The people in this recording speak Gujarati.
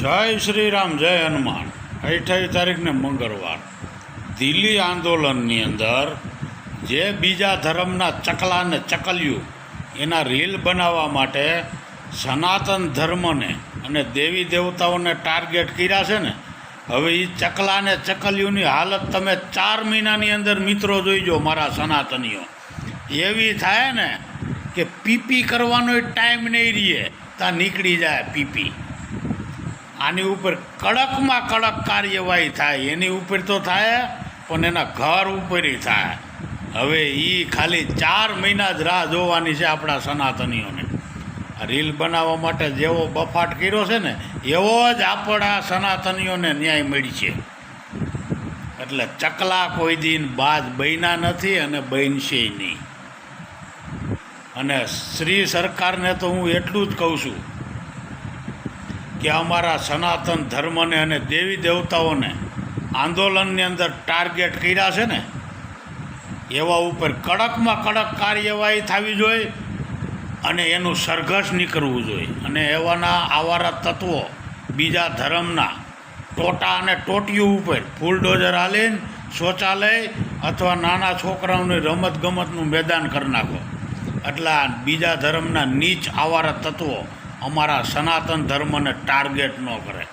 જય શ્રી રામ, જય હનુમાન। 28 તારીખને મંગળવાર દિલ્હી આંદોલનની અંદર જે બીજા ધર્મના ચકલાને ચકલ્યું એના રીલ બનાવવા માટે સનાતન ધર્મને અને દેવી દેવતાઓને ટાર્ગેટ કર્યા છે ને। હવે એ ચકલાને ચકલ્યુંની હાલત તમે 4 મહિનાની અંદર મિત્રો જોઈજો મારા સનાતનીઓ। એવી થાય ને કે પીપી કરવાનો ટાઈમ નહીં રહે, ત્યાં નીકળી જાય પીપી। આની ઉપર કડકમાં કડક કાર્યવાહી થાય, એની ઉપર તો થાય પણ એના ઘર ઉપર થાય। હવે એ ખાલી 4 મહિના જ રાહ જોવાની છે આપણા સનાતનીઓને। આ રીલ બનાવવા માટે જેવો બફાટ કર્યો છે ને એવો જ આપણા સનાતનીઓને ન્યાય મળશે। એટલે ચકલા કોઈ દિન બાજ બન્યા નથી અને બનશે નહીં। અને શ્રી સરકારને તો હું એટલું જ કહું છું કે અમારા સનાતન ધર્મને અને દેવી દેવતાઓને આંદોલનની અંદર ટાર્ગેટ કર્યા છે ને એવા ઉપર કડકમાં કડક કાર્યવાહી થવી જોઈએ અને એનું સરઘસ નીકળવું જોઈએ। અને એવાના આવારા તત્વો બીજા ધર્મના ટોટા અને ટોટીઓ ઉપર ફૂલડોઝર હાલીને શૌચાલય અથવા નાના છોકરાઓની રમતગમતનું મેદાન કરી નાખો। એટલે બીજા ધર્મના નીચ આવારા તત્વો અમારા સનાતન ધર્મને ટાર્ગેટ ન કરે।